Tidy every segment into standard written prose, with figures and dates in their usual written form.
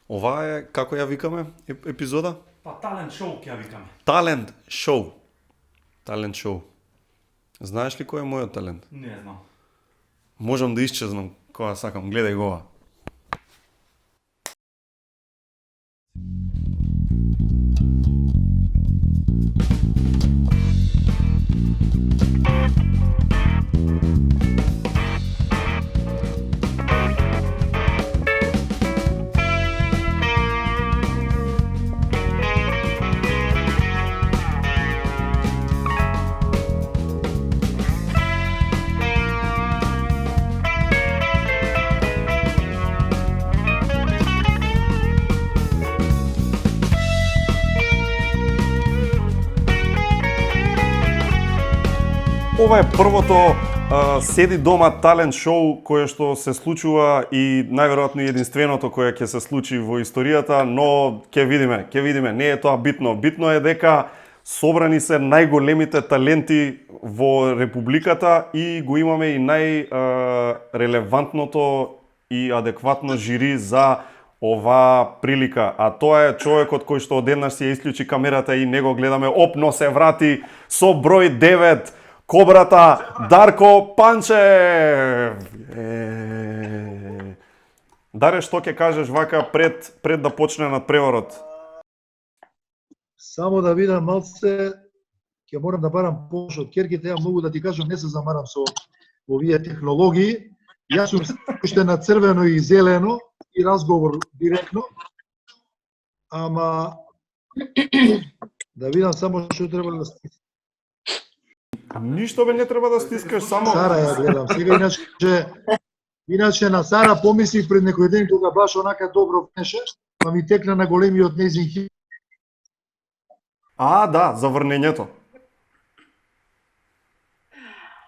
Ова е, како ја викаме, епизода? Па талент шоу ќе ја викаме. Талент шоу. Талент шоу. Знаеш ли кој е мојот талент? Не знам. Можам да исчезнам кога сакам, гледај го ова. Ова е првото седи дома талент шоу кое што се случува и најверојатно единственото кое ќе се случи во историјата, но ќе видиме, не е тоа битно. Битно е дека собрани се најголемите таленти во републиката и го имаме и најрелевантното и адекватно жири за оваа прилика, а тоа е човекот кој што одеднаш си ја исклучи камерата и него гледаме, опно се врати со број 9, Кобрата Дарко Панчев. Даре, што ќе кажеш вака пред да почне надпреварот? Само да видам малце, ќе морам да барам помош од керките, ја многу да ти кажам, не се замарам со овие технологии. Јас сум уште на црвено и зелено и разговор директно. Ама да видам само што треба да стискам. Ништо бе не треба да стискаш, само Сара ја гледам. Сега иначе на Сара помислив пред некој ден кога баш онака добро беше, па ми текна на големиот нејзин хит. Да, за врнењето.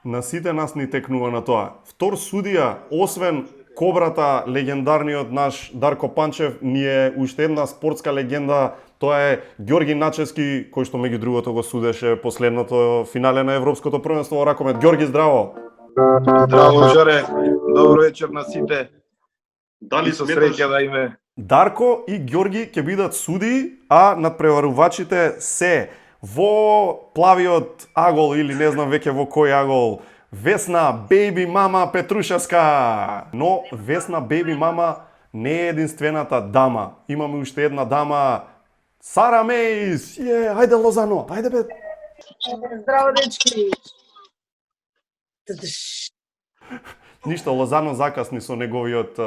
На сите нас ни текнува на тоа. Втор судија, освен Кобрата, легендарниот наш Дарко Панчев, ни е уште една спортска легенда. Тоа е Ѓорги Начевски, кој што меѓу другото го судеше последното финале на Европското првенство во ракомет. Ѓорги, здраво! Здраво, Жоре! Добро вечер на сите! Дали Со сметаш среќа да име. Дарко и Ѓорги ќе бидат суди, а надпреварувачите се во плавиот агол или не знам веќе во кој агол. Весна Бејби Мама Петрушевска. Но Весна Бејби Мама не е единствената дама. Имаме уште една дама, Сара Мејс. Ајде Лозано, ајде бе. Здраво, дечки! Ништо, Лозано закасни со неговиот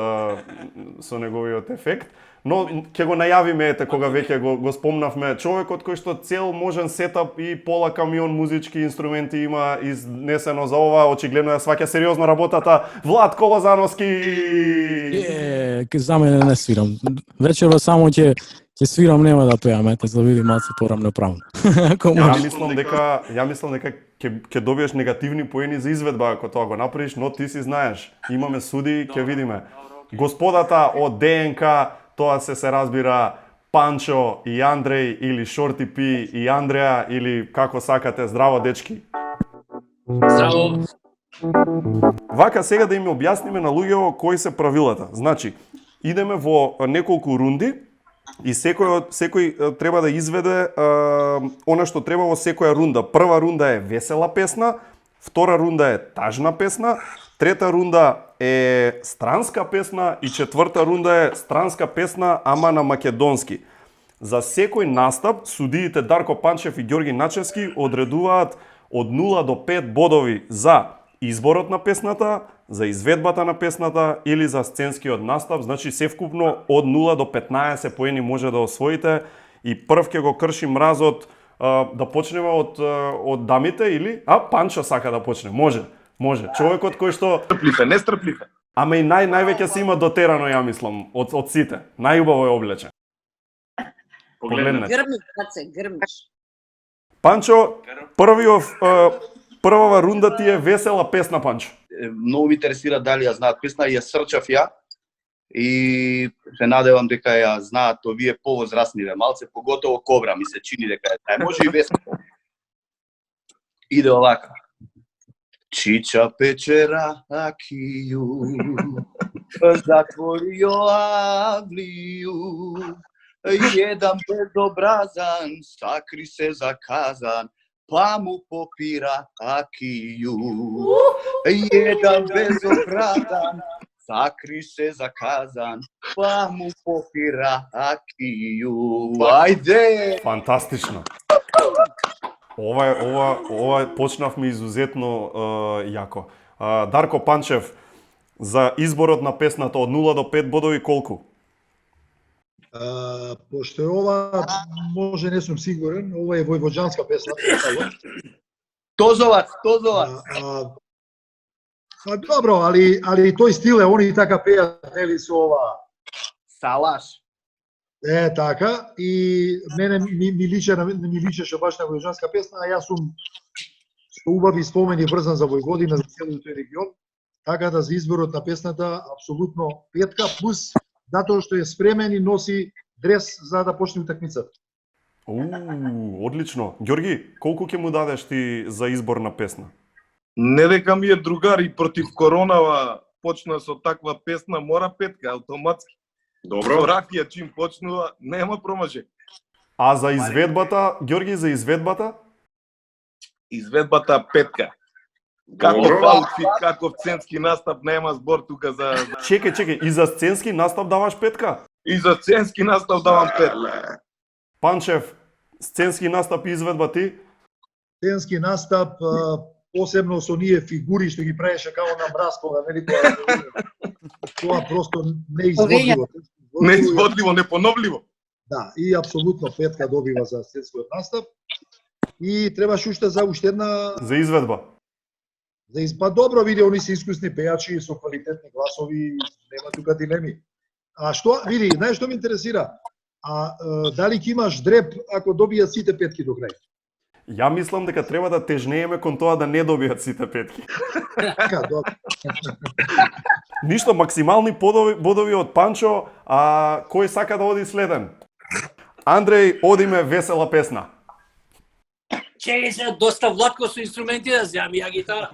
ефект, но ќе го најавиме ете кога веќе го спомнавме, човекот кој што цел можен сетап и пола камион музички инструменти има изнесено за ова, очигледно ја сваќа сериозно работата, Владко Лозановски. За мене не свирам. Вечерва само ќе свирам, нема да пеам, ете, за да видим малце порамноправно. Ја мислам дека ќе добиеш негативни поени за изведба ако тоа го направиш, но ти си знаеш, имаме суди, ќе видиме. Господата од ДНК, тоа се разбира Панчо и Андреј или Шорти Пи и Андреја или како сакате. Здраво, дечки. Здраво! Вака сега да им објасниме на луѓето кои се правилата. Значи, идеме во неколку рунди и секој треба да изведе она што треба во секоја рунда. Прва рунда е весела песна, втора рунда е тажна песна, трета рунда е странска песна и четврта рунда е странска песна, ама на македонски. За секој настап, судиите Дарко Панчев и Ѓорги Начевски одредуваат од 0 до 5 бодови за изборот на песната, за изведбата на песната или за сценскиот настап. Значи, севкупно од 0 до 15 поени може да освоите и прв ќе го крши мразот. Да почнеме од дамите или? Панчо сака да почне. Може. Човекот кој што Нестрпливе. Ама и највеќе се има дотерано, ја мислам, од сите. Најубаво е облечен. Погледнете. Грмиш. Панчо, првава рунда ти е весела песна, Панчо. Многу ми интересира дали ја знаат песна, ја срчав ја и се надевам дека ја знаат овие повозрастниве малце, поготово Кобра ми се чини дека е тај. Може и Весна. Иде овака. Чича пече ракiju, затворио авлiju, jedan bezobrazan sakri se za kazan, pa mu popira akiju. Jedan bezobrazan sakri se za kazan, pa mu popira akiju. Ајде! Фантастично. Ова почнавме изузетно јако. Дарко Панчев, за изборот на песната од 0 до 5 бодови колку? Пошто е ова, може не сум сигурен, ова е војвоđанска песна. Тозовац! Добро, али тој стил е, они така пеат, нели, со ова. Салаш. Така, и мене ми личеше баш на војвоđанска песна, а јас сум со убави спомени врзан за Војводина, за целиот тој регион, така да за изборот на песната апсолутно петка, плюс затоа што е спремен и носи дрес за да почне утакмицата. Одлично. Ѓорги, колку ќе му дадеш ти за избор на песна? Не дека ми е другар и против коронава почна со таква песна, мора петка, автоматски. Добро. Со ракија чим почнува, нема промажек. А за изведбата, Ѓорги, за изведбата? Изведбата петка. Каков аутфит, каков сценски настап, нема збор тука за... Чекај, и за сценски настап даваш петка? И за сценски настап давам петка. Панчев, сценски настап и изведба ти? Сценски настап, посебно со ние фигури што ги правеше како на мраскова, нели, тоа просто неизводливо. Неизводливо, непоновливо. Да, и апсолутно петка добива за сценскиот настап. И требаш уште една... За изведба? Па добро, види, они се искусни пејачи со квалитетни гласови, нема тука дилеми. А што, види, знаеш што ме интересира? Дали ќе имаш дреп ако добијат сите петки до крај? Ја мислам дека треба да тежнееме кон тоа да не добијат сите петки. Така, добро. Ништо, максимални бодови од Панчо, а кој сака да оди следен? Андреј, одиме весела песна. Чекај се, доста влатко со инструменти да земам ја гитара.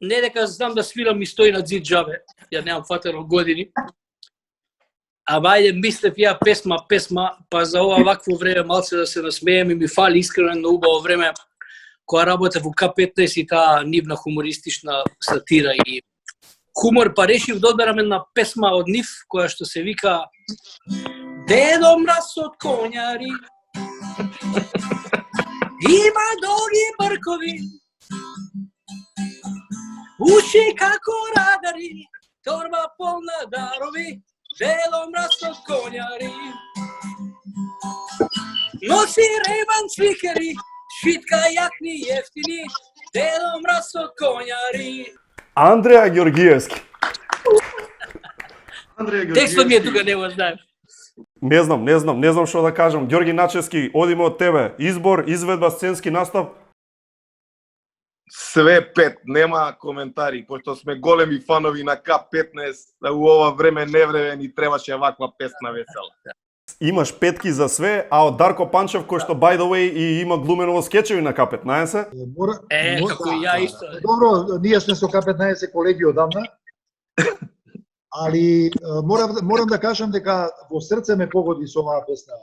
Не дека знам да свирам и стои на зид джабе, ја немам фатено години. Ама ајде, мислев ја песма, па за ова вакво време малце да се насмеем и ми фали искрено на убаво време кога работев во К15 и таа нивна хумористична сатира и хумор, па решив да одберам една песма од нив која што се вика Дедо мраз од коњари има долги бркови, уши како радари, торба полна дарови. Дедо мраз од коњари носи ребан цвикери, шитка јакни ефтини. Дедо мраз од коњари. Андреја Ѓоргиевски. Текстот ми е тука, не го знаем. Не знам што да кажам. Ѓорги Начевски, одиме од тебе. Избор, изведба, сценски настап. Све пет, нема коментари, пошто сме големи фанови на К15, у ова време невреме ни требаше ваква песна весела. Имаш петки за све, а од Дарко Панчев, кој што, by the way, и има глумено во скечеви на К15. Како и ја исто. Добро, ние сме со К15 колеги одамна, али морам да кажам дека во срце ме погоди со оваа песна,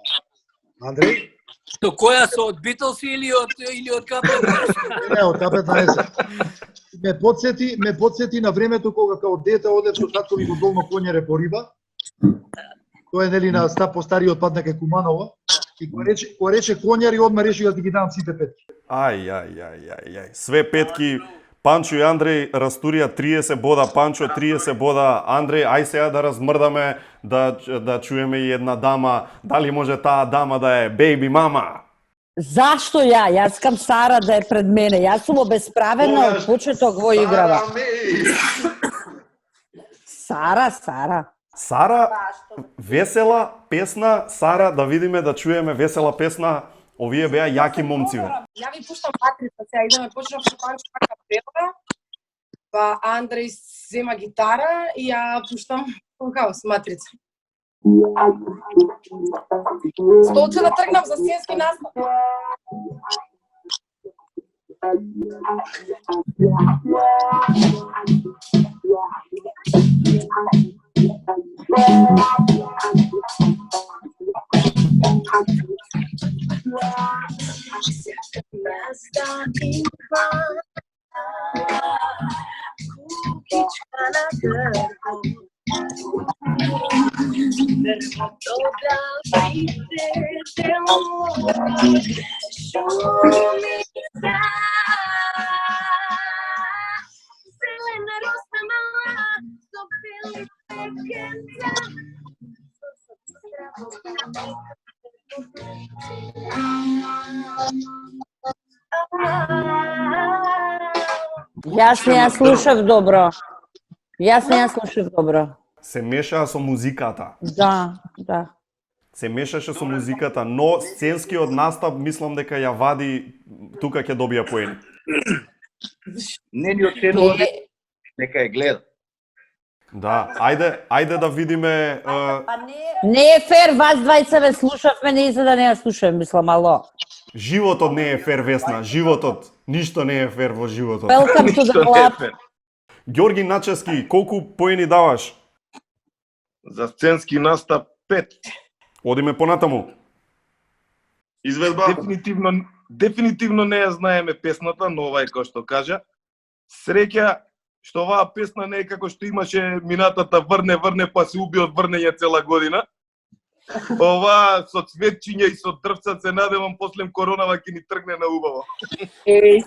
Андреј. Со која со од Битлз или од К15? Не, од К15. Ме подсети на времето кога као дете одев со татко ми во Долно Коњаре по риба. Тоа е нели на постариот пат на Куманово. И кој рече Коњари, одма реши да ги дам сите петки. Ај. Све петки. Панчо и Андреј растурија 30 бода, Панчо 30 бода, Андреј, ај сега да размрдаме, да чуеме и една дама, дали може таа дама да е бејби мама? Зашто ја? Јас искам Сара да е пред мене. Јас сум обесправена од почеток во играва. Сара. Сара, весела песна, Сара, да видиме, да чуеме весела песна. Овие беа јаки момци. Ја ви пуштам матрица, сега идеме, почнав со Панчо така пева, па Андреј зема гитара и ја пуштам хаос матрица. Столче да тргнам за сценски настап. Јас не ја слушав добро. Јас не ја слушав добро. Се мешаа со музиката. Да, да. Се мешаше со музиката, но сценскиот настап мислам дека ја вади, тука ќе добија поени. Не ни оценува, нека ја гледа. Да, ајде да видиме Не е фер, вас двајца ве слушавме, не за да не ја слушам, мислам, ало. животот не е фер, Весна, животот, ништо не е фер во животот. Welcome to the club. Ѓорги Начевски, колку поени даваш? За сценски настап 5. Одиме понатаму. Изведба? Дефинитивно не ја знаеме песната, но ова е кој што кажа. Среќа што оваа песна не е како што имаше минатата врне па се уби од врнење цела година. Ова со цветчиња и со дрвца се надевам после коронава ќе ни тргне на убаво.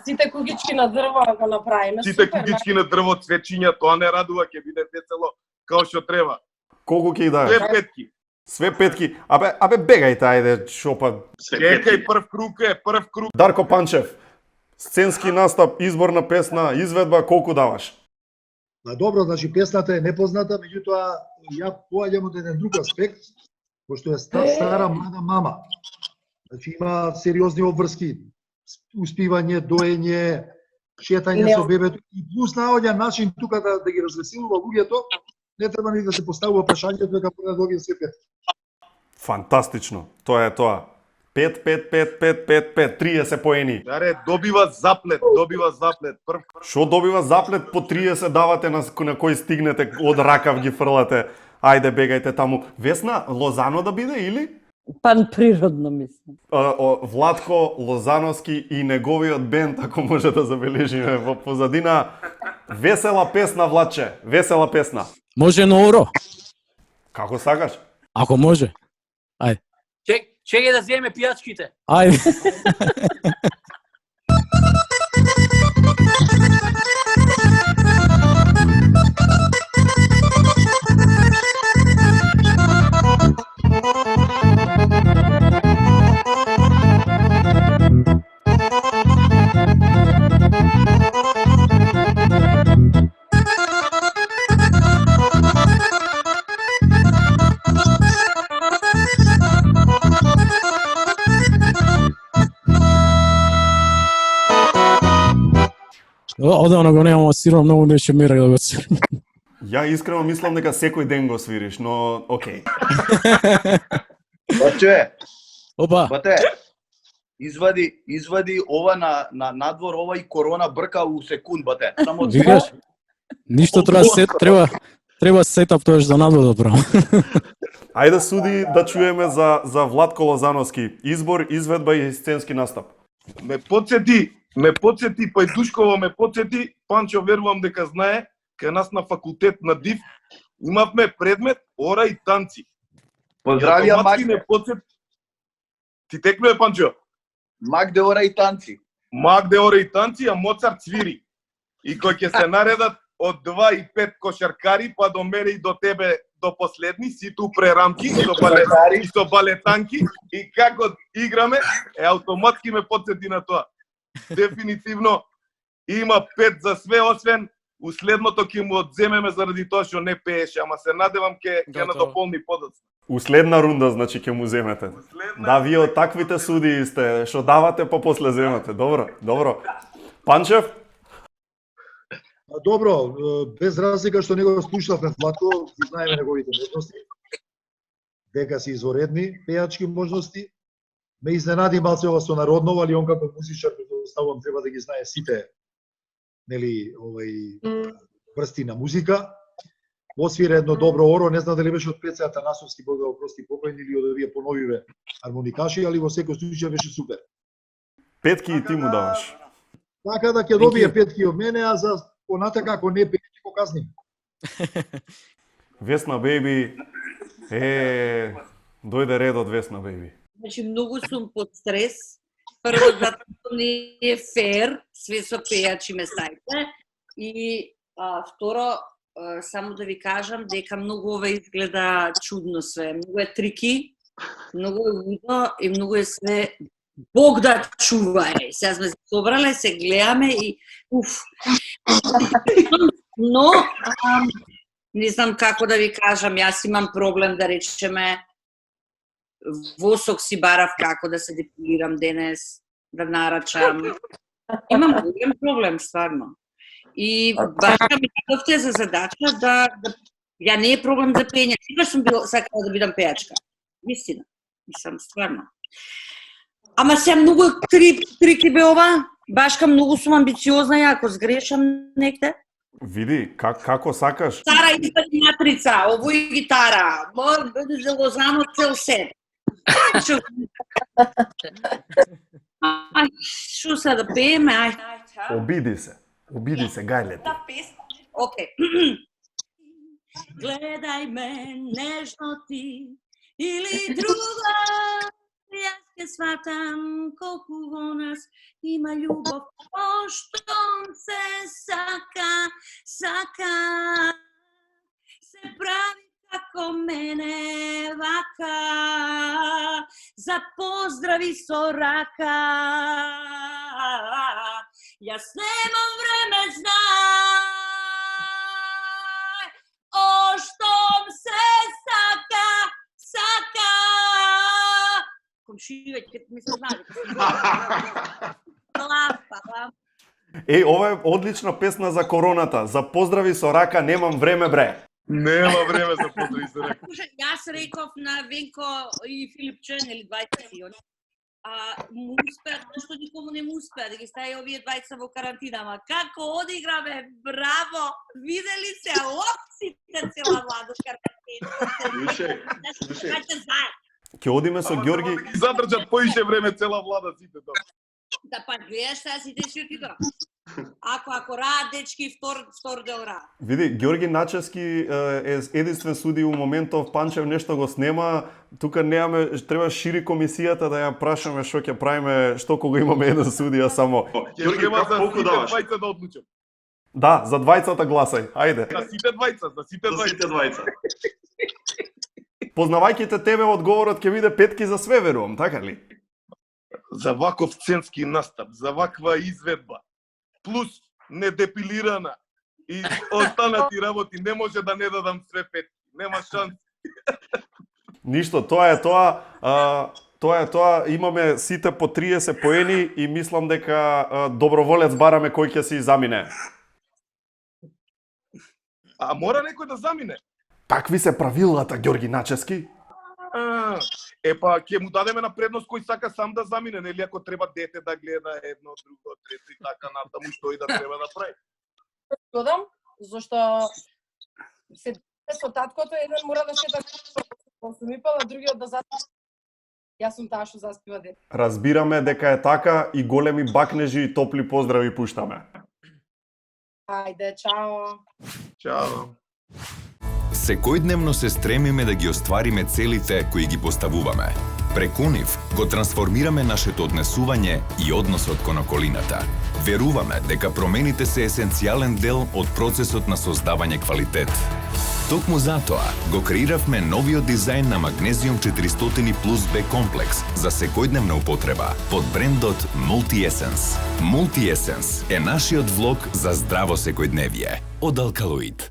Сите кугички на дрво го направиме. Сите супер, кугички на дрво, цветчиња, тоа не радува, ќе биде весело како што треба. Колку ќе ја дадеш? Две петки. Све петки. Абе бегајте, ајде, шопа. Чекај, прв круг. Дарко Панчев, сценски настап, избор на песна, изведба, колку даваш? Добро, значи песната е непозната, меѓутоа ја поаѓам од еден друг аспект, пошто е стара млада мама. Значи има сериозни обврски, успивање, доење, шетање со бебето и плюс наоѓа начин тука да ги развеселува луѓето, не треба ни да се поставува прашањето дека мора да добие се пет. Фантастично. Тоа е тоа. 5, 30 поени. Даре, добива заплет. Прв. Шо добива заплет по 30 давате на кој стигнете, од ракав ги фрлате. Ајде, бегајте таму. Весна, Лозано да биде или? Панприродно, мислам. Владко Лозановски и неговиот бенд, ако може да забележиме во позадина. Весела песна, Владче. Весела песна. Може на оро, Како сакаш? ако може. Ајде. Чекај да земе пијачките. Ајде. Одавна го немам, свирам многу нешто мерак да го свирам. Ја искрено мислам дека секој ден го свириш, но окей. Бате, Опа, бате, извади ова на надвор, ова и корона брка у секунд, бате. Само викаш, ништо треба сетап тоа за надвор да правам. Ајде суди да чуеме за Владко Лозановски. Избор, изведба и сценски настап. Ме подсети, Пајдушково ме подсети, Панчо верувам дека знае, кај нас на факултет на ДИВ имавме предмет ора и танци. Поздравија Автоматски Магде. ме подсети. Ти текнуе, Панчо? Магде ора и танци. Магде ора и танци, а Моцарт свири. И кој ќе се наредат од 2 и 5 кошаркари, па до мене и до тебе до последни, ситу прерамки, и со балетанки, и како играме, автоматски ме подсети на тоа. Дефинитивно има 5 за све, освен уследното ќе му одземеме заради тоа што не пееше, ама се надевам ќе надополни подоцна. Уследна рунда, значи, ќе му земете. Да, вие од таквите суди сте, што давате, па после земете. Добро. Панчев? Добро, без разлика што него слушавме Владко, знаеме неговите можности, дека се изоредни пејачки можности. Ме изненади малце ова со народново, али он како музичар, како предпоставувам треба да ги знае сите нели врсти на музика. Освира едно добро оро, не знам дали беше од Пеца Атанасовски, Бог да го прости покојни, или од овие поновиве армоникаши, али во секој случај беше супер. Петки и ти му даваш. Така да ќе добие петки од мене, а за понатака ако не петки го казним. Весна бејби, дојде ред од Весна бејби. Значи, многу сум под стрес. Прво, затоа не е фер, све со пејачи ме ставите. И второ, само да ви кажам дека многу ова изгледа чудно све. Многу е трики, многу е лудо и многу е све Бог да чувај. Сега сме се собрале, се гледаме и уф. Но не знам како да ви кажам, јас имам проблем да речеме восок си барав како да се депилирам денес, да нарачам. Имам голем проблем стварно. И башка ми дадовте за задача да ја не е проблем за пење. Секогаш сум сакала да бидам пејачка. Вистина. Мислам стварно. Ама се многу трики бе ова. Башка многу сум амбициозна ја, ако сгрешам некде. Види, како сакаш? Стара извади матрица, овој гитара, биде за Лозано цел сет. Шо се да пееме, ај. Обиди се, гајлете. Окей. Гледај ме нежно ти, или друга, јас ке сватам колку во нас има љубов, поштом се сака, се прави како мене вака, за поздрави со рака. Јас немам време, знај, оштом се сака. Комшије, ќе ми се знали. Ова е одлична песна за короната. За поздрави со рака, немам време, бре. Нема време за поздрави со рака. Јас реков на Венко и Филипче, нели двајца си они. Му успеат, што никому не му успеа да ги стави овие двајца во карантина, ама како одиграме, браво! Видели се, опсите цела влада карантина. Ќе одиме со Ѓорги. Задржат поише време цела влада сите тоа. Да па гледаш сега сите си отидоа. Ако раат дечки, втор дел раат. Види, Ѓорги Начевски е единствен суди у моментов, Панчев нешто го снема, тука немаме, треба шири комисијата да ја прашаме што ќе правиме, што кога имаме еден судија само. Ѓорги, колку даваш? Двајца да одлучам. Да, за двајцата гласај, ајде. За сите двајца. Познавајќите тебе, одговорот ќе биде петки за све, верувам, така ли? За ваков сценски настап, за ваква изведба, плюс недепилирана и останати работи, не може да не дадам све петки. Нема шанс. Ништо, тоа е тоа, имаме сите по 30 поени и мислам дека доброволец бараме кој ќе си замине. А мора некој да замине? Такви се правилата, Ѓорги Начевски. Ќе му дадеме на предност кој сака сам да замине, нели ако треба дете да гледа едно, друго, трето и така натаму, што и да треба да прави. Додам, зашто се со таткото, еден мора да шета во Сумипал, а другиот да заспива. Јас сум таа што заспива дете. Разбираме дека е така и големи бакнежи и топли поздрави пуштаме. Ајде, чао. Чао. Секојдневно се стремиме да ги оствариме целите кои ги поставуваме. Преку нив го трансформираме нашето однесување и односот кон околината. Веруваме дека промените се есенцијален дел од процесот на создавање квалитет. Токму затоа го креиравме новиот дизајн на Magnesium 400 Plus B комплекс за секојдневна употреба под брендот Multi Essence. Multi Essence е нашиот влог за здраво секојдневие од Alkaloid.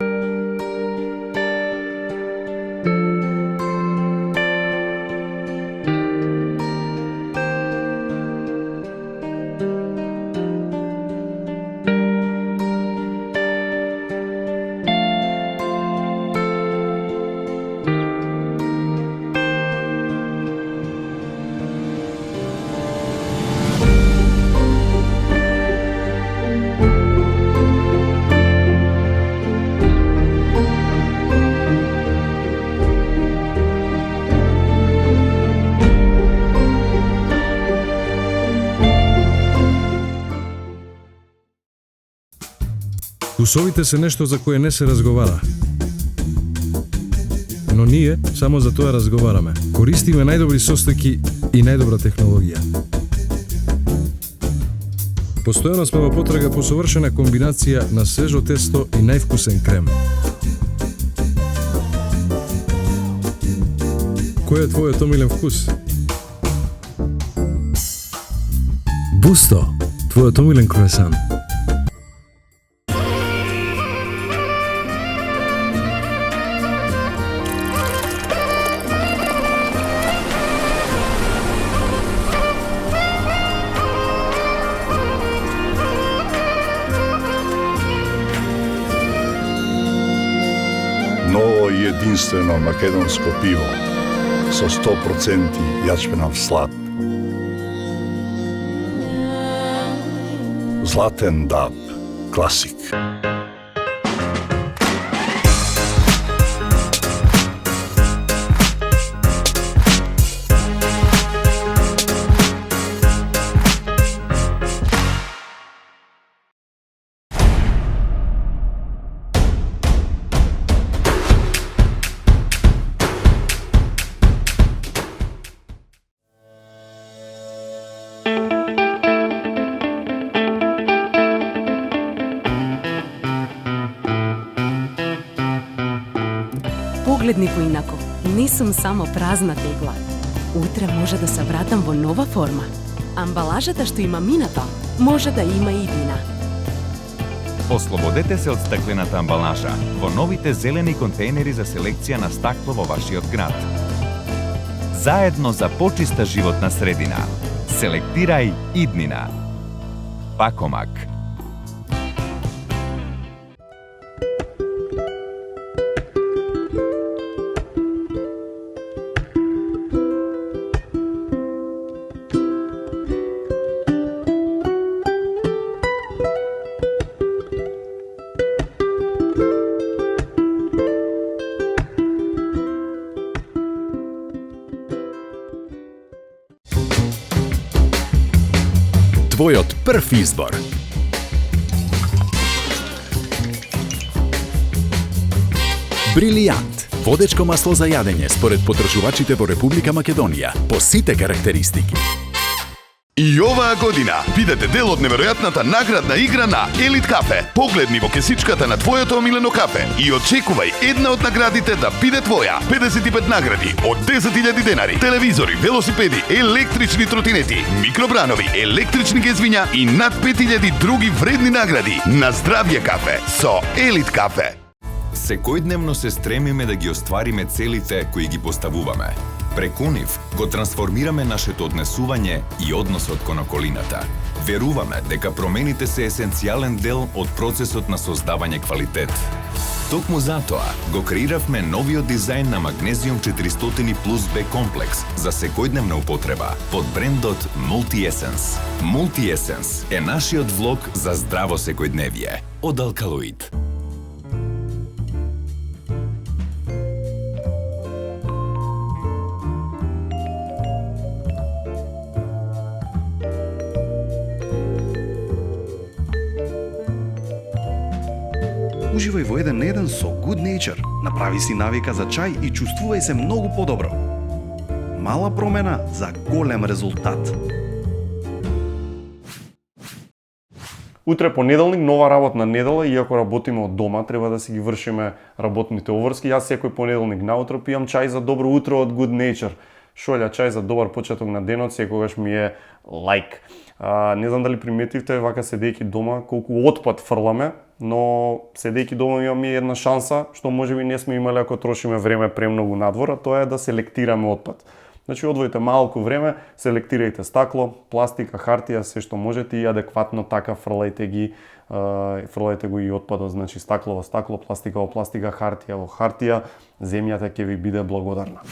Вкусовите се нешто за кое не се разговара. Но ние само за тоа разговараме. Користиме најдобри состојки и најдобра технологија. Постојано сме во потрага по совршена комбинација на свежо тесто и највкусен крем. Кој е твојот омилен вкус? Бусто, твојот омилен круасан. Ново и единствено македонско пиво со 100% јачменав слад. Златен даб, класик. Погледни поинако, не сум само празна тегла. Утре може да се вратам во нова форма. Амбалажата што има минато, може да има и иднина. Ослободете се од стаклената амбалажа во новите зелени контейнери за селекција на стакло во вашиот град. Заедно за почиста животна средина. Селектирај иднина. Пакомак. Твојот прв избор. Брилијант. Водечко масло за јадење според потрошувачите во Република Македонија. По сите карактеристики. И оваа година бидете дел од неверојатната наградна игра на Елит Кафе. Погледни во кесичката на твоето омилено кафе и очекувај една од наградите да биде твоја. 55 награди од 10.000 денари, телевизори, велосипеди, електрични тротинети, микробранови, електрични гезвиња и над 5000 други вредни награди. На здравје кафе со Елит Кафе. Секојдневно се стремиме да ги оствариме целите кои ги поставуваме. Преку нив го трансформираме нашето однесување и односот кон околината. Веруваме дека промените се есенцијален дел од процесот на создавање квалитет. Токму затоа го креиравме новиот дизајн на Magnesium 400 Plus B комплекс за секојдневна употреба под брендот Multi-Essence. Multi-Essence е нашиот влог за здраво секојдневие од Алкалоид. Уживај во 1 на 1 со Good Nature. Направи си навика за чај и чувствувај се многу подобро. Мала промена за голем резултат. Утре понеделник, нова работна недела, иако работиме од дома, треба да си ги вршиме работните обврски. Јас секој понеделник наутро пијам чај за добро утро од Good Nature. Шолја чај за добар почеток на денот, секогаш ми е лайк. Не знам дали приметивте, вака седејќи дома, колку отпад фрламе, но седејќи дома имаме една шанса, што можеби не сме имали ако трошиме време премногу надвор, а тоа е да селектираме отпад. Значи, одвоите малку време, селектирајте стакло, пластика, хартија, се што можете и адекватно така фрлајте го и отпадот, значи стакло во стакло, пластика во пластика, хартија во хартија, земјата ќе ви биде благодарна.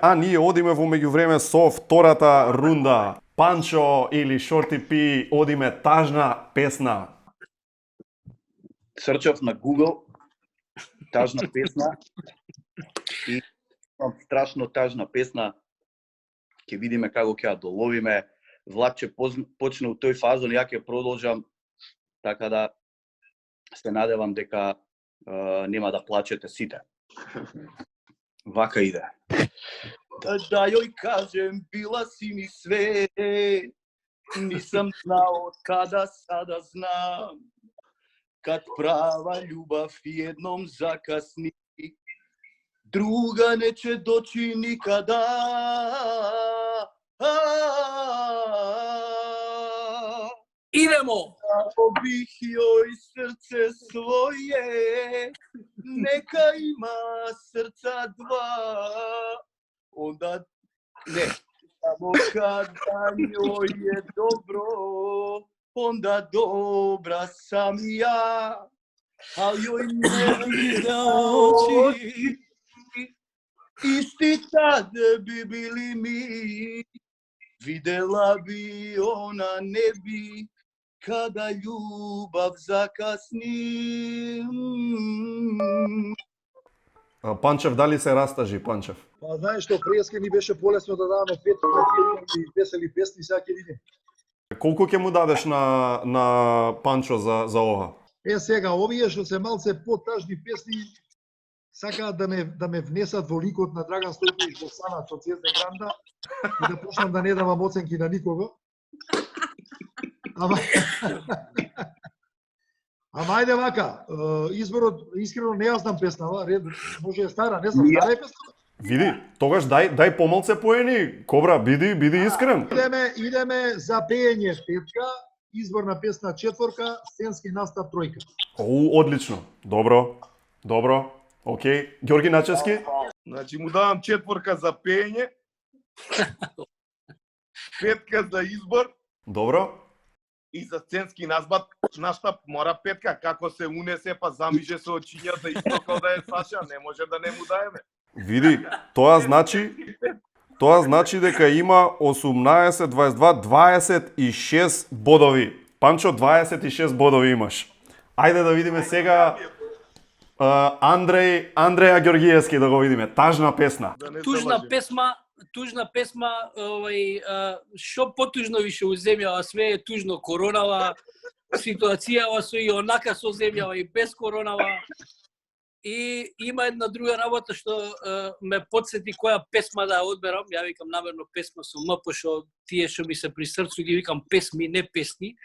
А ние одиме во меѓувреме со втората рунда. Панчо или Шорти Пи, одиме тажна песна. Срчав на Google тажна песна и страшно тажна песна. Ќе видиме како ќе ја доловиме. Влад ќе почне у тој фазон, ја ќе продолжам, така да се надевам дека нема да плачете сите. Вака иде. Да јој кажем, била си ми све, нисам знал од када сада знам, кад права љубав едном закасни, друга не ќе дочи никада. Идемо! Обих јој срце своје, нека има срца два, онда не, само када njoj je dobro, onda dobra sam ja, al joj ne vide oči, isti tad bi bili mi, videla bi ona ne bi, kada ljubav zakasni. Панчев, дали се растажи, Панчев? Па знаеш што, преска ни беше полесно да даваме 5 и весели песни, сега ќе видим. Колку ќе му дадеш на Панчо за ова? Сега, овие што се малце потажни песни, сакаат да ме внесат во ликот на Драган Стојковиќ во Санат од Цвезне Гранда и да почнам да не давам оценки на никого. Ама ајде вака, изборот, искрено не ја знам песнава, може е стара, не знам, стара е песна. Види, тогаш дај помалце поени, Кобра, биди искрен. Идеме за пеење петка, избор на песна четворка, сценски настап тројка. Одлично, добро, окей. Ѓорги Начевски? Значи му давам четворка за пеење, петка за избор. Добро. И за сценски наштап мора петка, како се унесе па замиже со очињата исто како да е Саша, не може да не му даеме. Види, тоа значи дека има 18, 22, 26 бодови. Панчо, 26 бодови имаш. Ајде да видиме сега Андреја Ѓоргиевски, да го видиме. Тажна песна. Тужна песма, што потужно више у земјава, све е тужно, коронава, ситуацијава со и онака со земјава и без коронава. И има една друга работа што ме подсети која песма да одберам. Ја викам намерно песма со М, пошто тие што ми се при срцу ги викам песми, не песни.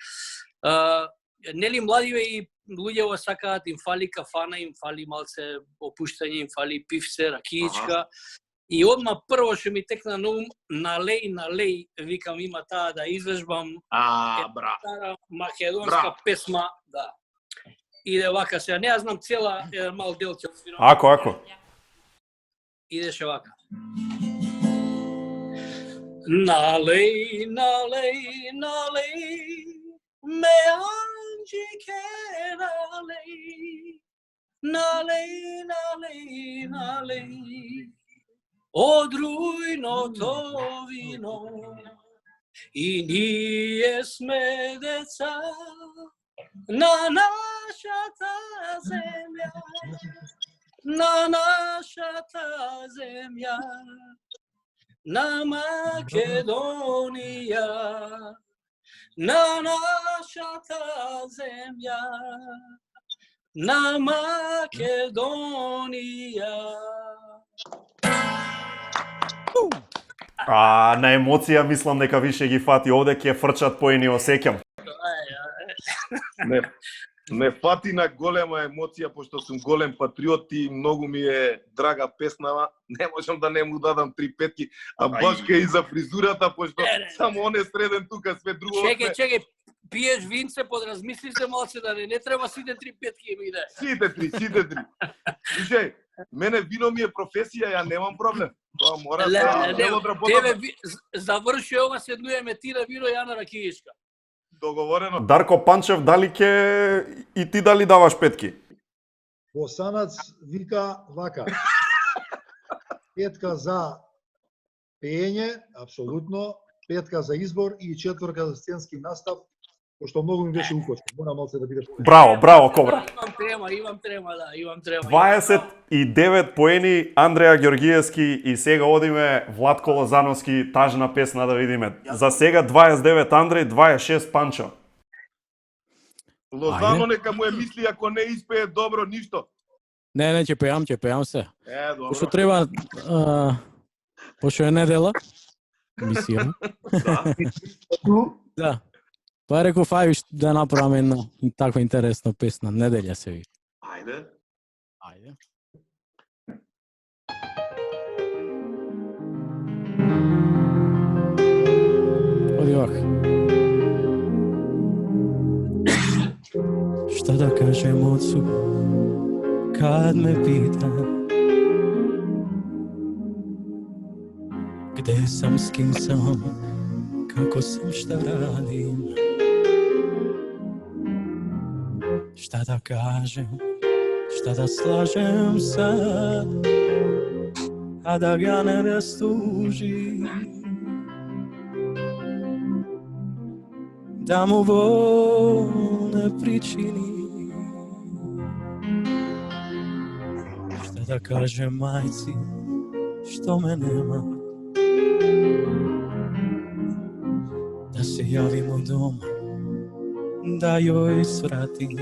Нели младиве и луѓето сакаат, им фали кафана, им фали малце опуштање, им фали пивце, ракиичка. И одма прво што ми текна на ум, налеј, викам има таа да извежбам стара македонска песма, да. Иде вака сега, не ја знам цела, еден мал дел ќе отсвирам. Ако. Идеше вака. Налеј, ме анџике налеј, од рујното вино, и ние сме деца на нашата земја, на Македонија, на нашата земја, на Македонија. На емоција мислам дека више ги фати овде, ќе фрчат поени, осеќам. Ме фати на голема емоција, пошто сум голем патриот и многу ми е драга песнава. Не можам да не му дадам 3 петки, а баш и за фризурата, пошто само он е среден тука, све друго. Чекај, пиеш винце, подразмисли се малце да не треба сите 3 петки ми да. Сите 3. Слушај, мене вино ми е професија, ја немам проблем. Тоа мора да тебе заврши ова, седнуеме ти на вино, ја на ракиишка. Договорено. Дарко Панчев, дали и ти дали даваш петки? Босанац вика вака. Петка за пеење, апсолутно, петка за избор и четворка за сценски настап, пошто многу ми беше укочен. Мора малце да биде. Браво, Кобра. Имам трема. 29 поени Андреја Ѓоргиевски и сега одиме Владко Лозановски, тажна песна да видиме. За сега 29 Андреј, 26 Панчо. Лозано Ајде. нека му е мисли ако не испее добро ништо. Не, ќе пеам се. Добро. Пошто треба, пошто е недела, мисија. Да. Па реков, ај да направиме една таква интересна песна. Неделја се ви. Ајде. Ајде. Оди вака. Šta da kažem ocu kad me pita gde sam, s kim sam, kako sam, šta radim. Šta da kažem, šta da slažem sad, a da ga ne rastužim. Da mu bol ne pričini. Šta da kažem majci što me nema, da se javim u dom, da joj svratim.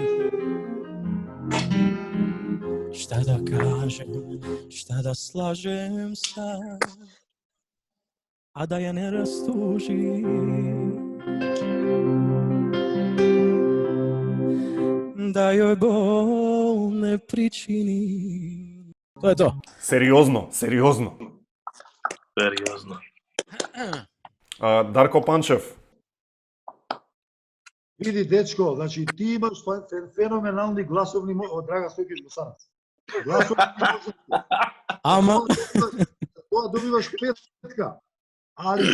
Šta da kažem, šta da slažem sad, a da je ne rastužim. Da joj bol ne pričini. To je to. Сериозно. Сериозно. Дарко Панчев. Види, дечко, значи ти имаш феноменални гласовни драга Стојкич Босанац. Гласовни можности. Ама Тоа добиваш петка. Али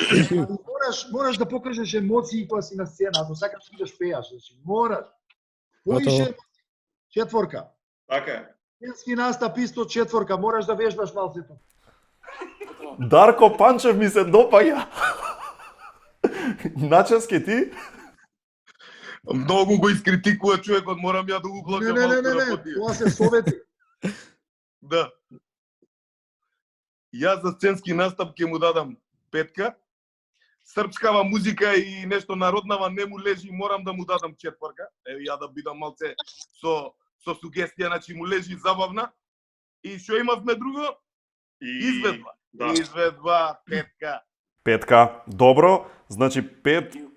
мораш да покажеш емоции кога си на сцена, ако сакаш да пееш, значи мораш. Поише четворка. Така. Сценски настап исто четворка, мораш да вежбаш малцето. Дарко Панчев ми се допаѓа. Начески ти? Многу го искритикува човекот, морам ја да го блокам. Не, тоа се совети. Да. Јас за сценски настап ќе му дадам петка. Српскава музика и нешто народнава не му лежи, морам да му дадам четворка. Еве ја да бидам малце со сугестија, значи му лежи забавна. И што имавме друго? Изведба. Да. Изведба, петка. Петка, добро. Значи 5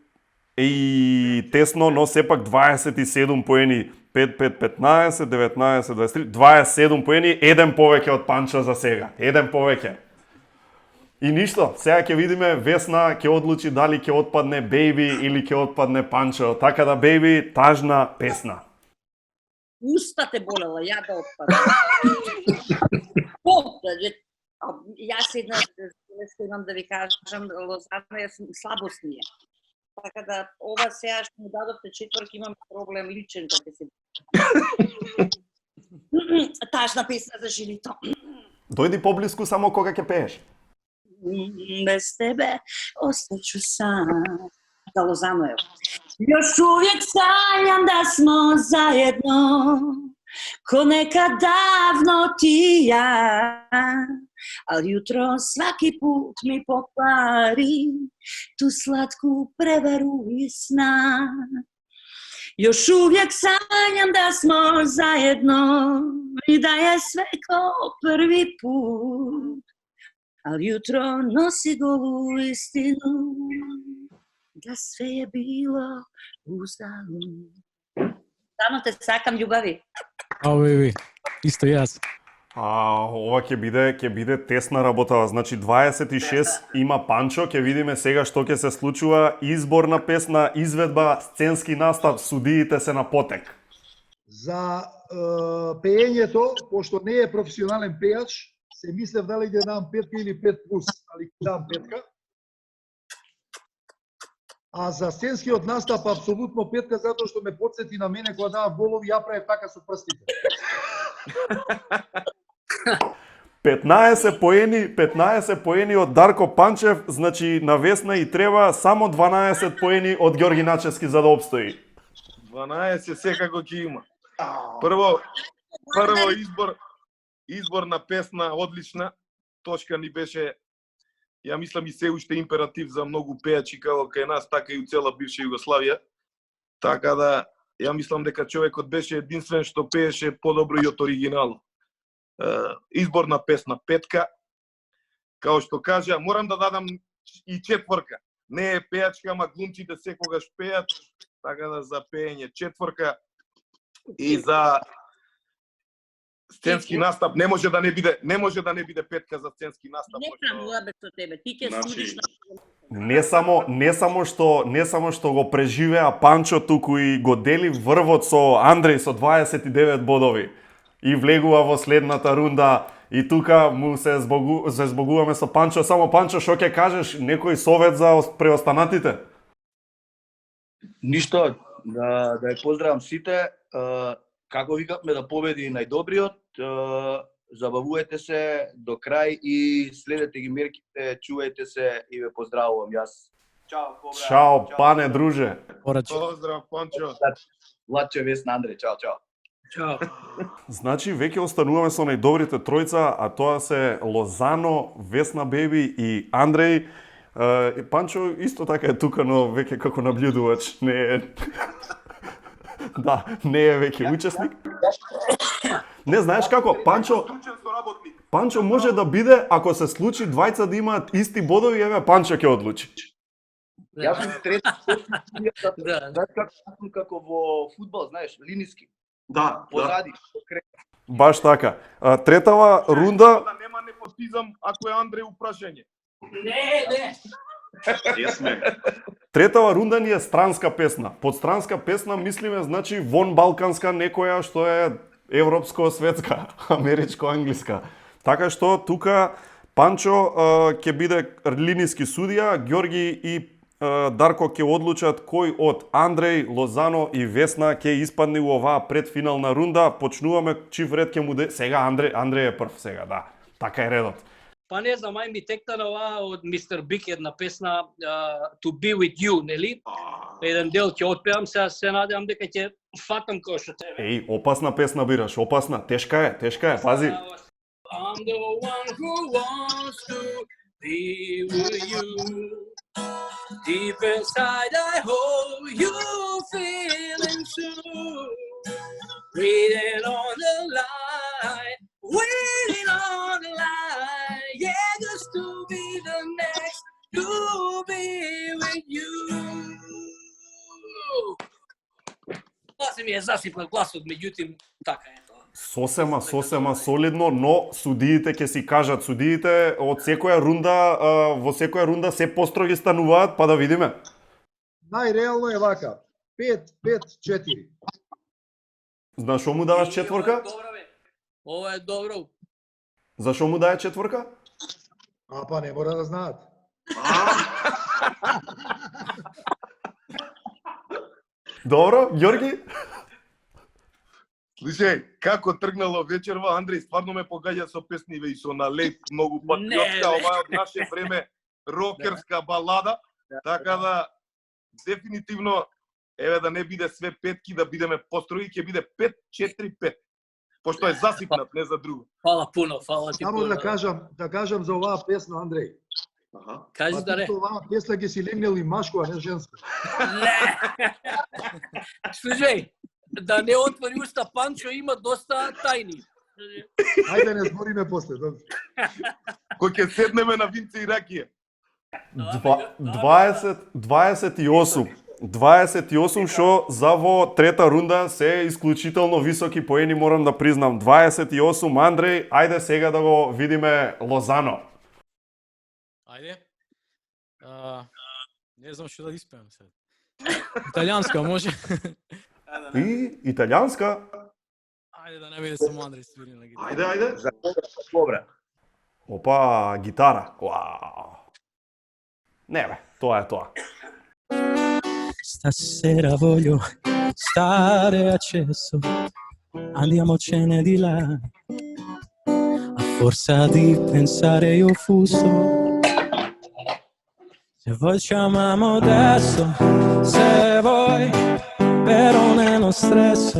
и тесно, но сепак 27 поени. 5, 5, 15, 19, 23, 27 поени, еден повеќе од Панчо за сега. Еден повеќе. И ништо, сега ќе видиме Весна ќе одлучи дали ќе отпадне Baby или ќе отпадне Панчо. Така да Baby, тажна песна. Уста те болела, ја да отпадам. Јас една што имам да ви кажам, Лозана е слабост ми е. Така да, ова сега што му дадовте четврки, имам проблем личен да се... Тажна песна за жилито. Дојди поблиску само кога ќе пееш. Без тебе остачу сам. Да, Лозано е. Још увек сањам да смо заедно, ко нека давно ти ја. Ali jutro svaki put mi pokvari tu slatku prevaru i sna. Još uvijek sanjam da smo zajedno i da je sve kao prvi put. Ali jutro nosi golu istinu da sve je bilo uzalud. Samo te sakam ljubavi. Ао, исто јас. Ова ќе биде тесна работа. Значи 26 има Панчо, ќе видиме сега што ќе се случува. Избор на песна, изведба, сценски настап, судиите се на потек. За пеењето, пошто не е професионален пејач, се мислев дали да дам 5 или 5 плюс, али дам 5. А за сценскиот настап апсолутно 5 затоа што ме потсети на мене кога давам голови, ја правев така со прстите. 15 поени од Дарко Панчев, значи на Весна и треба само 12 поени од Ѓорги Начевски за да обстои. 12 секако ќе има. Прво избор на песна одлична. Точка ни беше, ја мислам и се уште императив за многу пејачи како кај нас, така и у цела бивша Југославија. Така да ја мислам дека човекот беше единствен што пееше подобро и од оригинал. Изборна песна петка. Као што кажа, морам да дадам и четворка. Не е пеачка, ама глумците секогаш пеат, така да за пеење четворка. И за сценски настап не може да не биде петка за сценски настап. Не сам муабет со тебе, ти ќе судиш на Не само што го преживеа Панчо, туку и го дели врвот со Андреј со 29 бодови и влегува во следната рунда. И тука му се збогуваме со Панчо. Само Панчо, што ќе кажеш, некој совет за преостанатите? Ништо, да ја поздравам сите. Како викавме, да победи најдобриот. Забавувате се до крај и следете ги мерките, чувајте се и ве поздравувам јас. Чао, Кобра. Чао, пане, друже. Поздрав, Панчо. Владче, Весна, Андреј, чао, чао. Чао. Значи, веќе остануваме со најдобрите тројца, а тоа се Лозано, Весна Беби и Андреј. Панчо исто така е тука, но веќе како наблюдувач, не е... Да, не е веќе учесник. Не, знаеш како, Панчо може да биде, ако се случи двајца да имаат исти бодови, еве Панчо ќе одлучи. Јас сум трети, знаеш како во фудбал, знаеш, линиски. Да, позади, Баш така. Третава рунда... Нема непотизам ако е Андреј упрашање. Не. Третава рунда ни е странска песна. Под странска песна мислиме, значи, вон балканска некоја што е европско, светска, америчко, англиска. Така што тука Панчо ќе биде линиски судија, Ѓорги и Дарко ќе одлучат кој од Андреј, Лозано и Весна ќе испадне у оваа предфинална рунда. Почнуваме чив ред ќе му сега Андреј е прв сега, да. Така е редот. Па не знам, ај ми текна на оваа од Мистер Биг една песна To Be With You, нели? Еден дел ќе отпеам, сега се надевам дека ќе фатам кој што тебе. Еј, опасна песна бираш, опасна. Тешка е, пази. I'm the one who wants to be with you. Deep inside I hope you feeling too. Breathing on the line, waiting on the line. Yeah, just to be the next to be with you. Гласът ми е засипнат гласот, меѓутоа така е тоа. Сосема солидно, но судиите ќе си кажат, судиите од секоја рунда, во секоја рунда се построги стануваат, па да видиме. Најреално е вака, 5-5-4. Зашо му даваш четворка? Ова е добро. Зашо му даje четворка? Па не мора да знаат. Добро, Ѓорги? Слушај, како тргнало вечерва, Андреј стварно ме погаѓа со песниве и со налеп, многу патриотска, ова е од наше време рокерска балада, така да дефинитивно, еве да не биде све петки, да бидеме построи, ќе биде 5-4-5, пошто е засипнат, не за друго. Фала пуно, фала ти пуно. Само да кажам за оваа песна, Андреј. Кажи да ре. Оваа песна ќе си легнел и машко, а не женско. Не. Слушај, да не отвори уста Панчо, има доста тајни. Ајде не збориме после. Кој ќе седнеме на винце и ракија. 28 што за во трета рунда се исклучително високи поени, морам да признам. 28 Андреј, ајде сега да го видиме Лозано. Ајде. Не знам што да испеам сега. Италијанска може? И италијанска? Ајде да не биде само Андреј свири на гитара. Ајде. За Кобра. Опа, гитара. Вау. Не бе, тоа е тоа. Stasera voglio stare acceso, andiamocene di là, a forza di pensare io fuso. Se vuoi ci amiamo adesso, se vuoi, però nello stress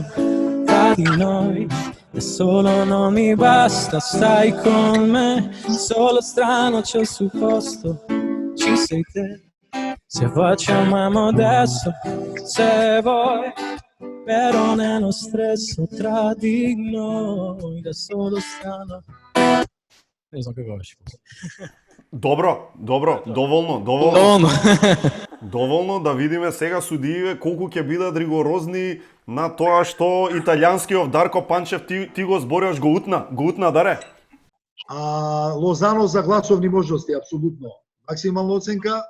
tra di noi. E solo non mi basta, stai con me, solo strano c'è il suo posto, ci sei te. Se vuoi ci amiamo adesso, se vuoi, Però nello stesso tra di noi da solo strano. Ne znam kako još. Добро, доволно. Доволно. Доволно да видиме сега судиите колку ќе бидат ригорозни на тоа што италијанскиот Дарко Панчев ти го збориш, го утна даре. Лозано за гласовни можности, апсолутно. Максимална оценка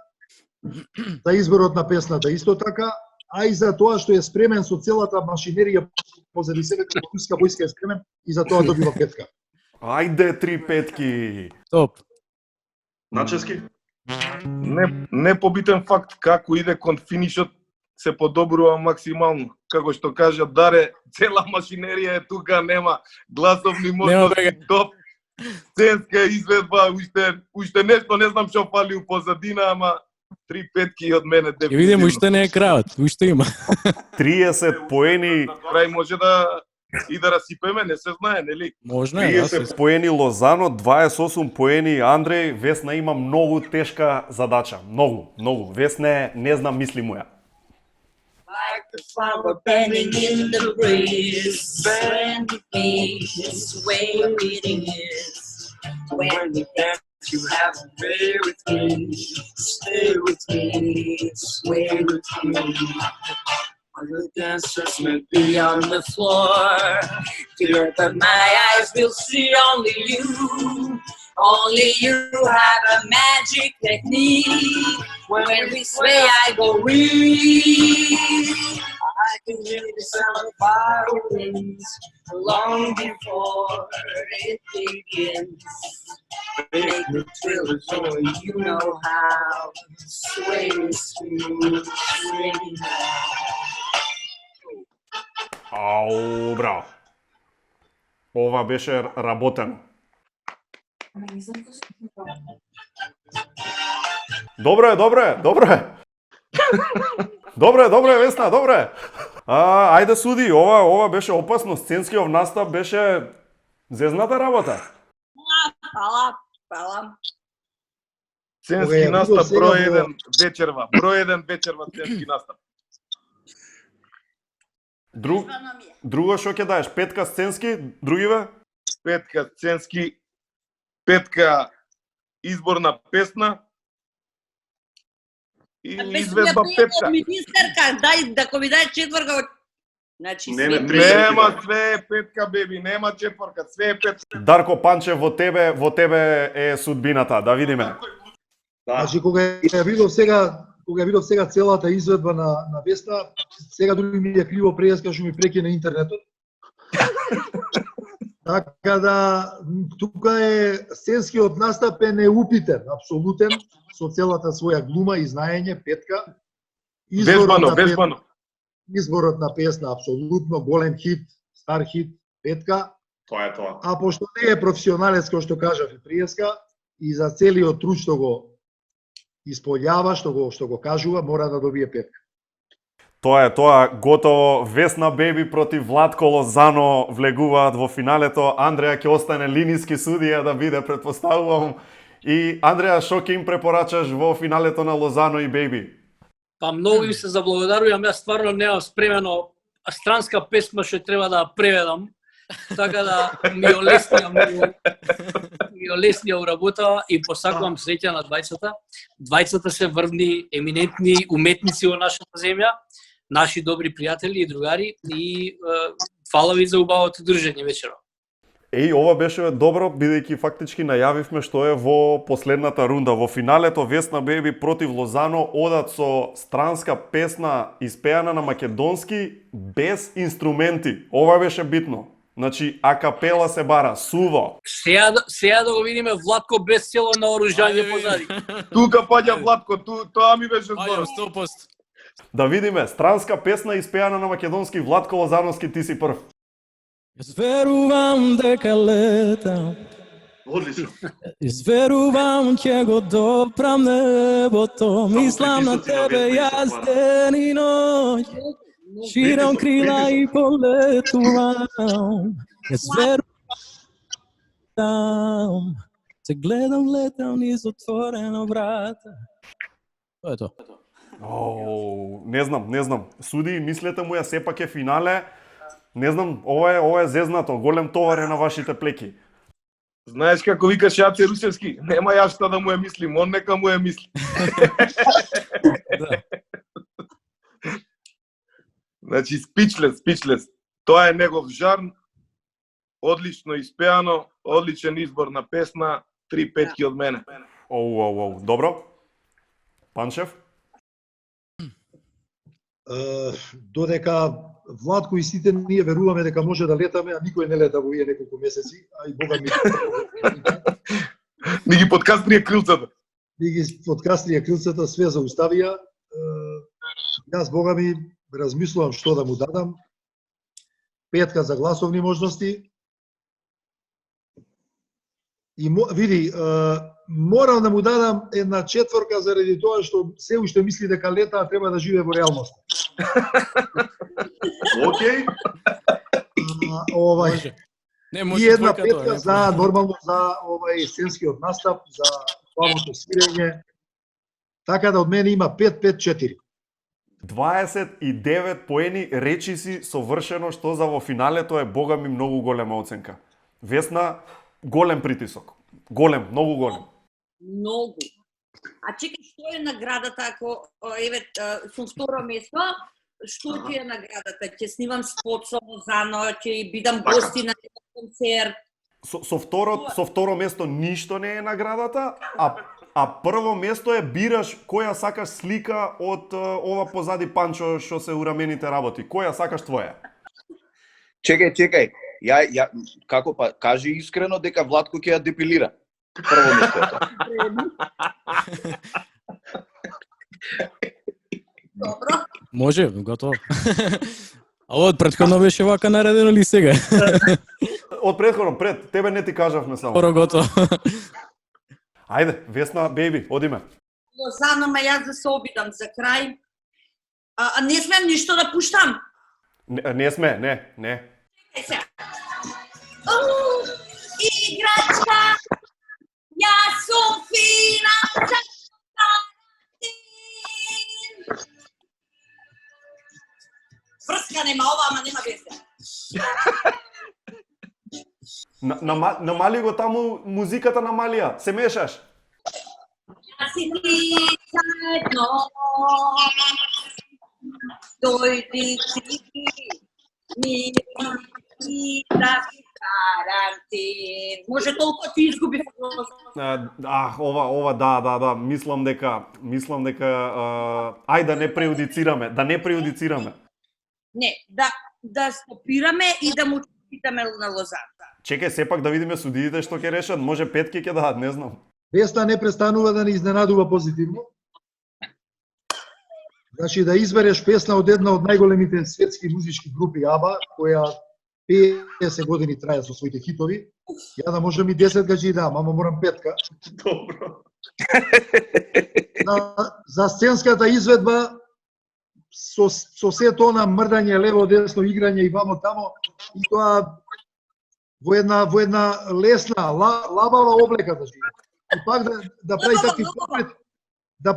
за изборот на песната исто така, а и за тоа што е спремен со целата машинерија позади себе, како турска војска е спремен и за тоа добива петка. Ајде 3 петки. Топ. Начески? Непобитен факт како иде кон финишот се подобрува максимално. Како што кажа Даре, цела машинерија е тука, нема гласовни можности, топ. Сценска изведба, уште нешто не знам што фали у позадина, ама 3 петки од мене И дефинитивно. видим, уште не е крајот, уште има. 30 поени. Крај може да и да расипеме, не се знае, нели? Можно 30 поени Лозано, 28 поени Андреј. Весна има многу тешка задача. Многу. Весна не знам, мисли моја. Like the flower bending in the breeze, when the face where it is. When you dance, you have to stay with me, sway with me. When the dancers may be on the floor, fear that my eyes will see only you. Only you have a magic technique. When we sway, I go weak. I can hear the sound of violins long before it begins. Make me thrill as though you know how. Sway me smooth, sway me now. Ау, браво. Ова беше работено. Добро е. Добро е, Весна, добро е. Ајде суди, ова беше опасно, сценскиот настап беше зезната работа. Фала. Сценски настап број 1 вечерва. Број 1 вечерва сценски настап. Друго што ќе даеш? Петка сценски, другиве? Петка сценски, петка изборна песна и изведба петка. Министерка, дај да ми дај четврка. Значи нема све е петка, беби, нема четврка, све е петка. Дарко Панчев, во тебе е судбината, да видиме. Значи кога ја видов сега целата изведба на Весна, сега дури ми е криво преска што ми прекина интернетот. Така да, тука е сценскиот настап е неупитен, апсолутен, со целата своја глума и знаење, петка. Безбано. Изборот на песна, апсолутно, голем хит, стар хит, петка. Тоа е тоа. А пошто не е професионалец, кој што кажав и приеска, и за целиот труд што го исполјава, што го кажува, мора да добие петка. Тоа е, готово. Весна Беби против Владко Лозано влегуваат во финалето. Андреја ќе остане линиски судија да биде, претпоставувам. И Андреја, што ќе им препорачаш во финалето на Лозано и Беби? Па многу им се заблагодарувам, јас стварно немам спремено странска песма што треба да ја преведам. Така да ми олеснија уработава и посакувам среќа на двајцата. Двајцата се врвни, еминентни уметници во нашата земја, наши добри пријатели и другари и фала ви за убавото дружење вечерва. Ова беше добро, бидејќи фактички најавивме што е во последната рунда. Во финалето Весна Беби против Лозано одат со странска песна испеана на македонски без инструменти. Ова беше битно. Значи, акапела се бара, суво. Сега да го видиме Владко без цело наоружање позади. Тука паѓа Владко, тоа ми беше зборот. 100%. Да видиме, странска песна испеана на македонски, Владко Лозановски, ти си прв. Јас верувам дека летам. Одлично. Јас верувам ќе го допрам небото. Мислам на тебе јас ден и ноќ. Ширам крила и полетувам. Јас верувам. Те гледам, летам низ отворена врата. Тоа е тоа. Не знам. Суди, мислете му ја сепак е финале. Не знам, ова е зезнато, голем товар е на вашите плеки. Знаеш како викаш Јаце Русевски? Нема ја шта да му ја мислим, он нека му ја мисли. Значи, спичлес. Тоа е негов жарн, одлично испеано, одличен избор на песна, 3 петки од мене. Добро. Панчев? Додека Владко и сите ние веруваме дека може да летаме, а никој не лета во овие неколку месеци, а и Бога ми... Ни ги подкастрија крилцата. Све зауставија. Јас, Бога ми, размислувам што да му дадам. 5 за гласовни можности. И види, морам да му дадам 1/4 заради тоа што се уште мисли дека лета, а треба да живее во реалност. Океј. И 1/5 за нормално за есенскиот настап, за славното свирење. Така да од мене има 5-5-4. 29 поени, речи си совршено, што за во финалето е, Бога ми, многу голема оценка. Весна, голем притисок. Многу голем. Многу. А чекај, што е наградата ако сум второ место? Што ќе е наградата? Ќе снимам спот со Лозано, ќе бидам гости на концерт. Со второ место ништо не е наградата, а прво место е бираш која сакаш слика од ова позади Панчо што се урамените работи. Која сакаш твоја? Чекај. Ја како па кажи искрено дека Владко ќе ја депилира. Прво место. Добро. Може, готово. А од претходно беше вака наредено ли сега? Од претходно, тебе не ти кажавме само. Скоро готово. Ајде, Весна, беби, одиме. Лозано, јас да се обидам за крај. А не смеам ништо да пуштам? Не сме, не. Играчка, јас сум фина, врска нема ова, ама нема везе. Намали го таму музиката на Малија, се мешаш. Јас и ти заедно, дојди ти, ми да карантин. Може толку ти изгуби. Ова, да. Мислам дека ај да не преюдицираме. Не, да стопираме и да му честитаме на Лозано. Чекај, сепак да видиме судиите што ќе решат, може 5 ќе дадат, не знам. Весна не престанува да ни изненадува позитивно. Значи да избереш песна од една од најголемите светски музички групи ABBA, која 50 години трае со своите хитови. Ја да можам и 10 га дам, ама морам 5. Добро. За сценската изведба со сето на мрдање лево десно, играње и вамо тамо, и тоа во една лесна, лабава облека да живее. И пак да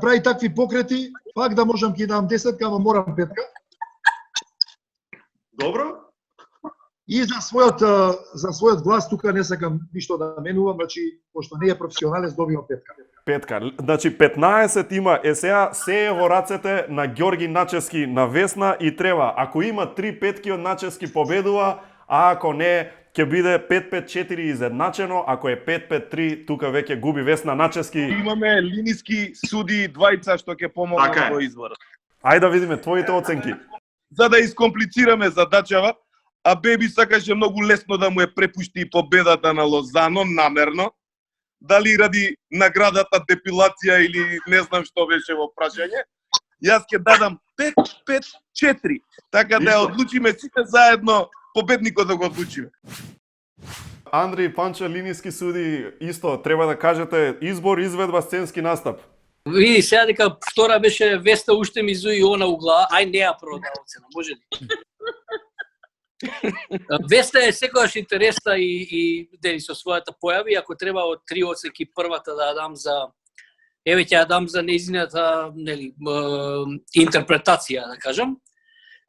прави такви покрети, пак да можам ќе дам 10, ама морам 5. Добро. И за својот глас тука не сакам ништо да менувам, значи пошто не е професионалец, добивам 5. Значи 15 има, сега се е во рацете на Ѓорги Начевски, на Весна и треба. Ако има 3 петки од Начевски победува, а ако не, ќе биде 5-5-4 изедначено, ако е 5-5-3, тука веќе губи Весна Начевски. Имаме линиски суди двајца што ќе помогнат во изборот. Ајде да видиме твоите оценки. За да искомплицираме задачава, а Беби сакаше многу лесно да му е препушти победата на Лозано намерно. Дали ради наградата депилација или не знам што беше во прашање. Јас ќе дадам 5-5-4, така да ја одлучиме сите заедно, победникот да го одлучиме. Андри, Панчо, линиски суди, исто, треба да кажете избор, изведба, сценски настап. Види, сега дека втора беше Веста уште ми зуи она угла, ај не ја прво да оцена, може ли? Веста е секогаш интересна и дели со својата појави, ако треба од 3 оценки првата да дам за еве ќе ја дам за нејзината, нели, интерпретација, да кажам.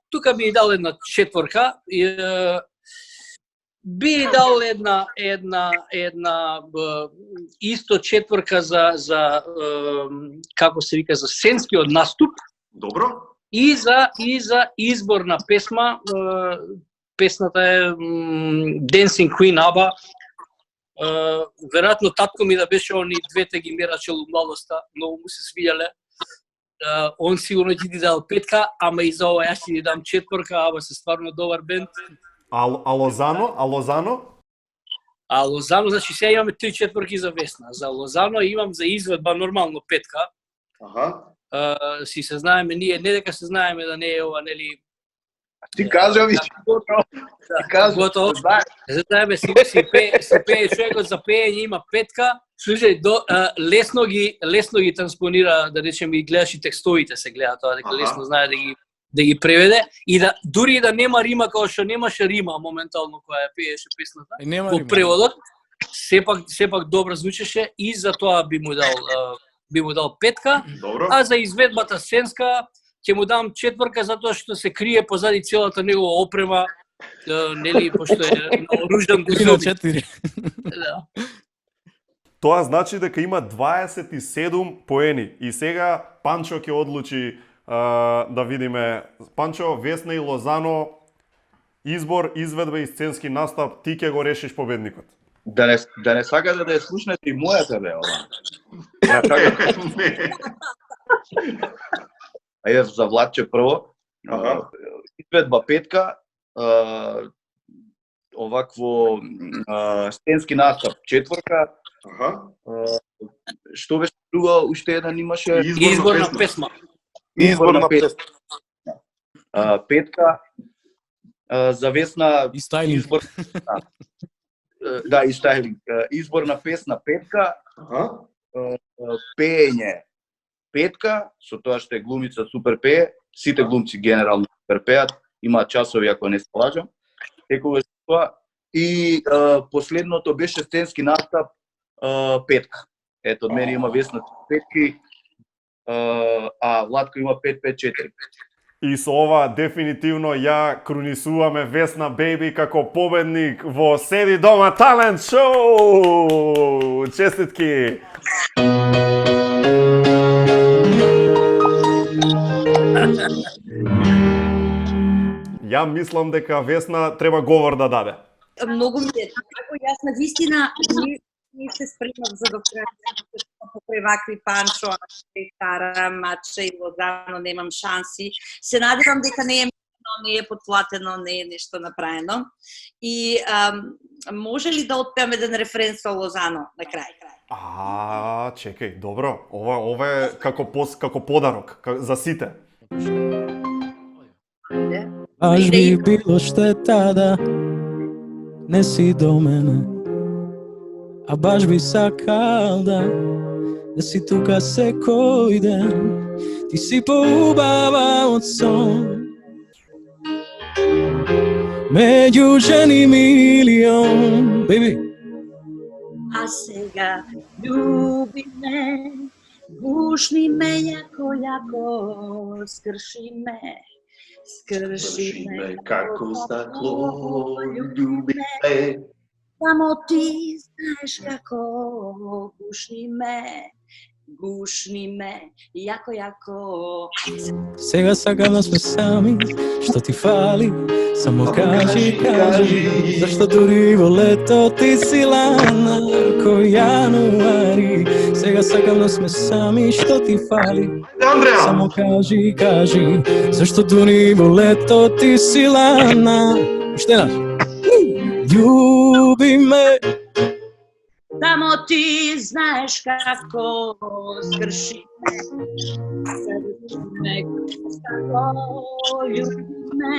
Тука би дал една 4, би дал една исто 4 за како се вика, за сценскиот наступ. Добро. И за избор на песма. Песната е Dancing Queen ABBA. Веројатно татко ми да беше, они двете ги мерачел у младоста, многу му се свијале. Он сигурно ќе ти дал 5, ама и за ова јас ќе ти дам 4, ABBA се стварно добар бенд. А Лозано? А Лозано, значи сега имаме 3 4 за Весна. За Лозано имам за изведба нормално 5. Аха. Си се знаеме ние, не дека се знаеме да не е ова, нели. Ти кажа ми, готово. Знаеме, си пее човекот за пеење има 5. Слушај, лесно ги транспонира, да речем, и гледаш и текстовите се гледа тоа, дека лесно знае да ги преведе и да дури да нема рима, како што немаше рима моментално кога ја пееше песната. Во преводот сепак добро звучеше и за тоа би му дал 5. А за изведбата сценска ќе му дам 4 затоа што се крие позади целата негова опрема, нели, пошто е оруждан го зоби. 4. Тоа значи дека има 27 поени и сега Панчо ќе одлучи да видиме. Панчо, Весна и Лозано, избор, изведба и сценски настап, ти ќе го решиш победникот. Да не сакате да ја слушнете и мојата, бе, ова. Ајде за Владче прво. Изведба 5, овакво сценски настап 4. Што беше друго, уште еден имаше? Изборна песма. Изборна песма. 5 за Весна и стайлинг. Да, и стайлинг. Изборна песна 5. Пеење 5, со тоа што е глумица супер пее, сите глумци генерално супер пеат, имаат часови ако не се лажам. Секогаш тоа. И последното беше сценски настап 5. Ето, од мене има Весна 5, а Владко има 5-5-4. И со ова дефинитивно ја крунисуваме Весна Бејби како победник во Седи дома талент шоу! Честитки! Ја мислам дека Весна треба говор да даде. Многу ми е тако, јас на вистина не се спремав за до крај, покрај вакви Панчо, Тара, Мача и Лозано немам шанси. Се надевам дека не е не е подплатено, не е нешто направено. И може ли да отпеаме еден рефрен со Лозано на крај? Чекај, добро. Ова е како подарок за сите. Аж би било штета да не си до мене, а баш би сакал да си тука секој ден. Ти си поубава од сон, меѓу жени милион, baby. А сега љуби ме, гушни ме јако, скрши ме. Скрши ме како стакло, љуби ме. Само ти знаеш како, гушни ме, јако. Сега сакам да сме сами, што ти фали? Само кажи, зашто дури во лето ти си лана, кој јануари. Сега сакам да сме сами, што ти фали? Само кажи, зашто дури во лето ти си лана. Уште еднаш. Љуби ме. Само ти знаеш како, скрши ме, љуби ме.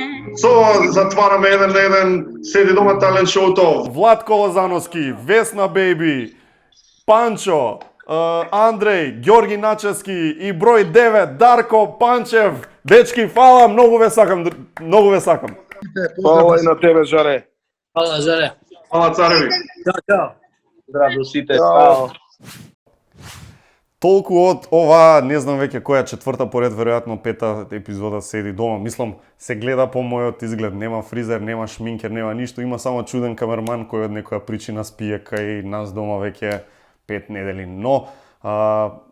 Затвараме еден на еден Седи дома талент шоуто. Владко Лозановски, Весна Бејби, Панчо, Андреј, Ѓорги Начевски и број 9 Дарко Панчев. Дечки, фала, многу ве сакам. Фала и на тебе, Жаре. Фала, Жаре. Фала, цареви. Здраво сите. Толку од ова, не знам веќе која четврта поред, веројатно пета епизода седи дома. Мислам, се гледа по мојот изглед, нема фризер, нема шминкер, нема ништо, има само чуден камерман кој од некоја причина спие кај нас дома веќе 5 недели. Но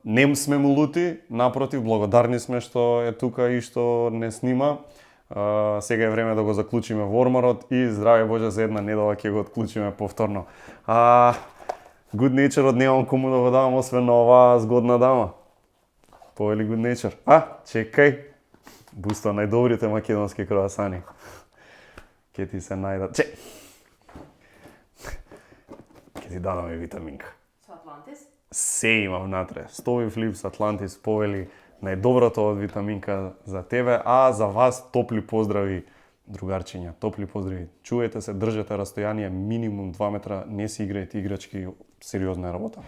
не сме му лути, напротив, благодарни сме што е тука и што не снима. Сега е време да го заклучиме во ормарот и здраве Боже за една недела ќе го отклучиме повторно. Good Nature-от немам кому да го давам, освен на оваа згодна дама. Повели Good Nature. Чекај. Бусто, најдобрите македонски круасани. Ке ти се најдат. Ке ти дадам и витаминка. Со Атлантис? Се има внатре. Стови флипс, Атлантис, повели најдоброто од витаминка за тебе, а за вас топли поздрави, другарчиња, топли поздрави. Чувајте се, држете растојание, минимум 2 метра, не си играјте играчки, сериозна работа.